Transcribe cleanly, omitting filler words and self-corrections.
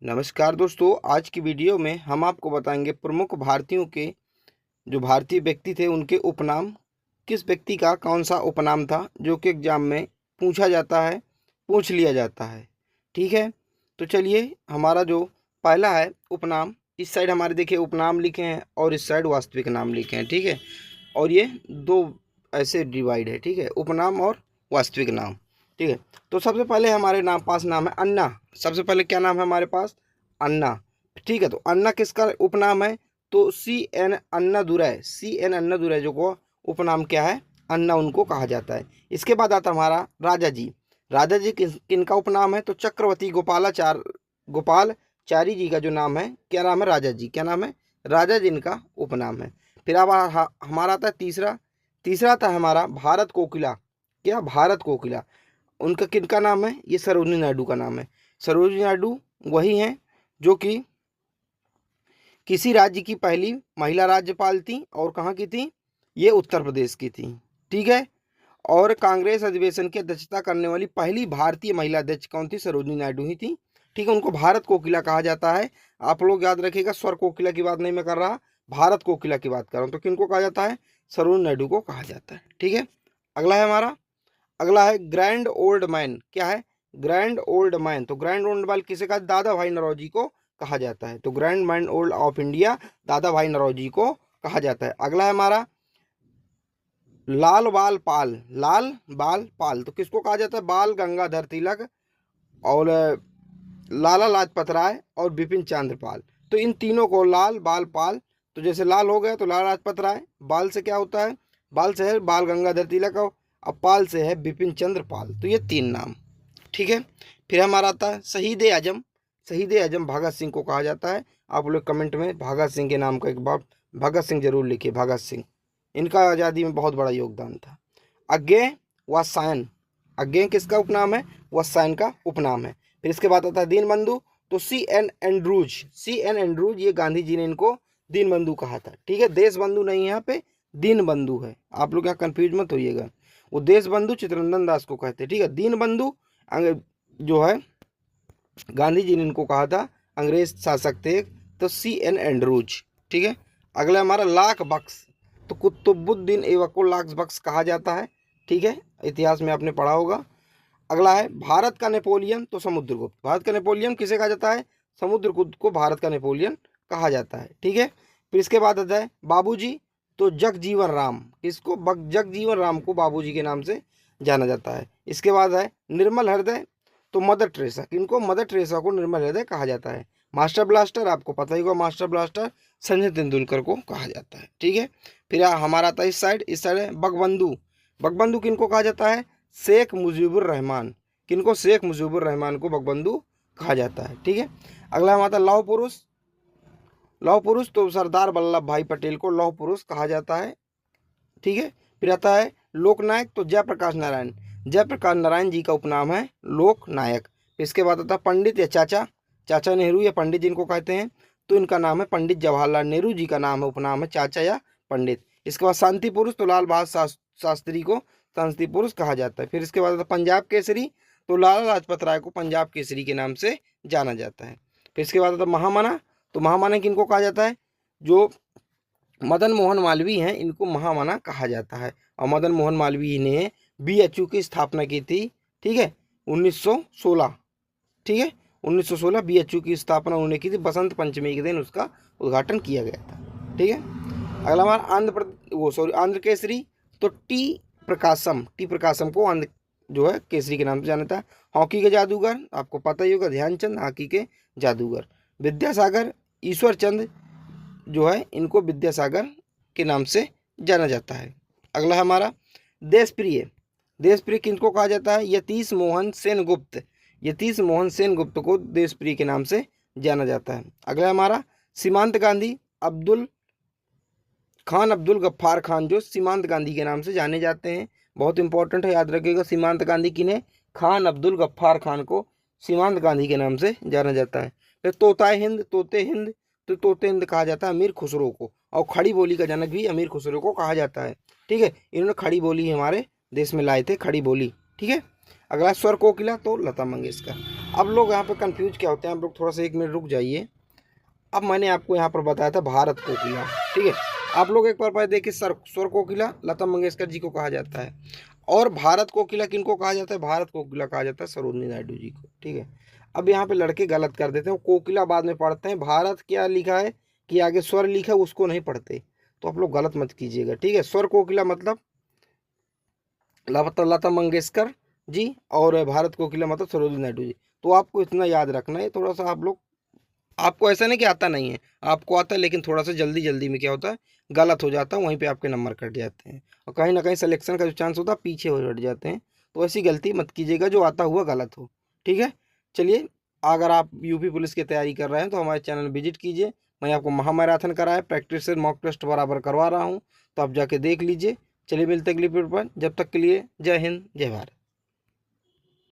नमस्कार दोस्तों, आज की वीडियो में हम आपको बताएंगे प्रमुख भारतीयों के जो भारतीय व्यक्ति थे उनके उपनाम। किस व्यक्ति का कौन सा उपनाम था जो कि एग्जाम में पूछा जाता है, पूछ लिया जाता है। ठीक है, तो चलिए हमारा जो पहला है उपनाम, इस साइड हमारे देखिए उपनाम लिखे हैं और इस साइड वास्तविक नाम लिखे हैं। ठीक है, और ये दो ऐसे डिवाइड है। ठीक है, उपनाम और वास्तविक नाम। ठीक है, तो सबसे पहले हमारे पास नाम है अन्ना। सबसे पहले क्या नाम है हमारे पास? अन्ना। ठीक है, तो अन्ना किसका उपनाम है? तो सी एन अन्ना दुरै, सी एन अन्ना दुरै जो को उपनाम क्या है? अन्ना उनको कहा जाता है। इसके बाद आता हमारा राजा जी। राजा जी किनका उपनाम है? तो चक्रवर्ती गोपालचारी जी का जो नाम है, क्या नाम है? राजा जी। क्या नाम है? राजा जी इनका उपनाम है। फिर अब हमारा आता है तीसरा। तीसरा आता है हमारा भारत कोकिला। क्या? भारत कोकिला। उनका किनका नाम है? ये सरोजिनी नायडू का नाम है। सरोजिनी नायडू वही हैं जो कि किसी राज्य की पहली महिला राज्यपाल थी और कहाँ की थी? ये उत्तर प्रदेश की थी। ठीक है, और कांग्रेस अधिवेशन की अध्यक्षता करने वाली पहली भारतीय महिला अध्यक्ष कौन थी? सरोजिनी नायडू ही थी। ठीक है, उनको भारत कोकिला कहा जाता है। आप लोग याद रखिएगा, स्वर कोकिला की बात नहीं मैं कर रहा, भारत कोकिला की बात कर रहा हूँ। तो किनको कहा जाता है? सरोजिनी नायडू को कहा जाता है। ठीक है, अगला है हमारा, अगला है ग्रैंड ओल्ड मैन। क्या है? Grand old man. तो ग्रैंड ओल्ड मैन किसे कहा? दादा भाई नौरोजी को कहा जाता है। तो grand man old of India दादा भाई नौरोजी को कहा जाता है। अगला है हमारा लाल बाल पाल। लाल बाल पाल तो किसको कहा जाता है? बाल गंगाधर तिलक और लाला लाजपत राय और बिपिन चंद्र पाल। तो इन तीनों को लाल बाल पाल। तो जैसे लाल हो गया तो लाला लाजपत राय, बाल से क्या होता है? बाल से है बाल गंगाधर तिलक और अब पाल से है बिपिन चंद्र पाल। तो ये तीन नाम। ठीक है, फिर हमारा आता है शहीद ए आजम। शहीद ए आजम भगत सिंह को कहा जाता है। आप लोग कमेंट में भगत सिंह के नाम का एक बार भगत सिंह जरूर लिखिए। भगत सिंह, इनका आज़ादी में बहुत बड़ा योगदान था। अज्ञे वात्स्यायन। अज्ञे किसका उपनाम है? वात्स्यायन का उपनाम है। फिर इसके बाद आता है दीन बंधु। तो C N Andrews, C N Andrews, ये गांधी जी ने इनको दीन बंधु कहा था। ठीक है, देश बंधु नहीं है यहाँ पे, दीन बंधु है। आप लोग यहाँ कंफ्यूज मत होइएगा। वो देश बंधु चित्तरंजन दास को कहते हैं। ठीक है, दीन बंधु जो है गांधी जी ने इनको कहा था, अंग्रेज शासक थे। तो सी एन एंड्रूज। ठीक है, अगला हमारा लाख बख्श। तो कुतुबुद्दीन ऐबक को लाख बख्श कहा जाता है। ठीक है, इतिहास में आपने पढ़ा होगा। अगला है भारत का नेपोलियन। तो समुद्रगुप्त। भारत का नेपोलियन किसे कहा जाता है? समुद्रगुप्त को भारत का नेपोलियन कहा जाता है। ठीक है, फिर इसके बाद आता है बाबूजी। तो जगजीवन राम, किसको? जगजीवन राम को बाबूजी के नाम से जाना जाता है। इसके बाद है निर्मल हृदय। तो मदर टेरेसा, किनको? मदर टेरेसा को निर्मल हृदय कहा जाता है। मास्टर ब्लास्टर, आपको पता ही होगा, मास्टर ब्लास्टर संजय तेंदुलकर को कहा जाता है। ठीक है, फिर हमारा आता है इस साइड है बगबंधु। बगबंधु किनको कहा जाता है? शेख मुजीबुर रहमान। किनको? शेख मुजीबुर रहमान को बगबंधु कहा जाता है। ठीक है, अगला हमारा लौह पुरुष। लौह पुरुष तो सरदार वल्लभ भाई पटेल को लौह पुरुष कहा जाता है। ठीक है, फिर आता है लोकनायक। तो जयप्रकाश नारायण, जयप्रकाश नारायण जी का उपनाम है लोकनायक। इसके बाद आता है पंडित या चाचा। चाचा नेहरू या पंडित जिनको कहते हैं, तो इनका नाम है पंडित जवाहरलाल नेहरू जी का नाम है, उपनाम है चाचा या पंडित। इसके बाद शांति पुरुष। तो लाल बहादुर शास्त्री को शांति पुरुष कहा जाता है। फिर इसके बाद आता है पंजाब केसरी। तो लाला लाजपत राय को पंजाब केसरी के नाम से जाना जाता है। फिर इसके बाद आता है महामना। तो महामना किनको कहा जाता है? जो मदन मोहन मालवीय हैं, इनको महामना कहा जाता है। और मदन मोहन मालवीय ने बीएचयू की स्थापना की थी। ठीक है, 1916। ठीक है, 1916 बीएचयू की स्थापना उन्होंने की थी। बसंत पंचमी के दिन उसका उद्घाटन किया गया था। ठीक है, अगला हमारा आंध्र केसरी। तो टी प्रकाशम को आंध्र जो है केसरी के नाम से जाना था। हॉकी के जादूगर, आपको पता ही होगा, ध्यानचंद हॉकी के जादूगर। विद्यासागर ईश्वर चंद जो है, इनको विद्यासागर के नाम से जाना जाता है। अगला हमारा देशप्रिय। देशप्रिय किनको कहा जाता है? यतीश मोहन सेनगुप्त। यतीश मोहन सेनगुप्त को देशप्रिय के नाम से जाना जाता है। अगला हमारा सीमांत गांधी। अब्दुल गफ्फार खान जो सीमांत गांधी के नाम से जाने जाते हैं। बहुत इंपॉर्टेंट है, याद रखिएगा। सीमांत गांधी किन्हें? खान अब्दुल गफ्फार खान को सीमांत गांधी के नाम से जाना जाता है। फिर तोते हिंद। तो तोते हिंद कहा जाता है अमीर खुसरो को। और खड़ी बोली का जनक भी अमीर खुसरो को कहा जाता है। ठीक है, इन्होंने खड़ी बोली हमारे देश में लाए थे, खड़ी बोली। ठीक है, अगला स्वर कोकिला तो लता मंगेशकर। अब लोग यहाँ पे कंफ्यूज क्या होते हैं, आप लोग थोड़ा सा 1 मिनट रुक जाइए। अब मैंने आपको यहाँ पर बताया था भारत कोकिला, ठीक है। आप लोग एक बार देखिए, स्वर कोकिला लता मंगेशकर जी को कहा जाता है, और भारत कोकिला किनको कहा जाता है? भारत कोकिला कहा जाता है सरोजिनी नायडू जी को, ठीक है। अब यहाँ पे लड़के गलत कर देते हैं, कोकिला बाद में पढ़ते हैं, भारत क्या लिखा है कि आगे स्वर लिखा है उसको नहीं पढ़ते, तो आप लोग गलत मत कीजिएगा, ठीक है। स्वर कोकिला मतलब लता मंगेशकर जी, और भारत कोकिला मतलब सरोजिनी नायडू जी। तो आपको इतना याद रखना है, थोड़ा सा आप लोग, आपको ऐसा नहीं कि आता नहीं है, आपको आता है, लेकिन थोड़ा सा जल्दी जल्दी में क्या होता है, गलत हो जाता है, वहीं पे आपके नंबर कट जाते हैं, और कहीं ना कहीं सिलेक्शन का जो चांस होता है पीछे हो हट जाते हैं। तो ऐसी गलती मत कीजिएगा जो आता हुआ गलत हो, ठीक है। चलिए, अगर आप यूपी पुलिस की तैयारी कर रहे हैं तो हमारे चैनल विजिट कीजिए। मैं आपको महामैराथन कराया, प्रैक्टिस से मॉक टेस्ट बराबर करवा रहा हूँ, तो आप जाके देख लीजिए। चलिए मिलते अगली वीडियो पर, जब तक के लिए जय हिंद जय भारत।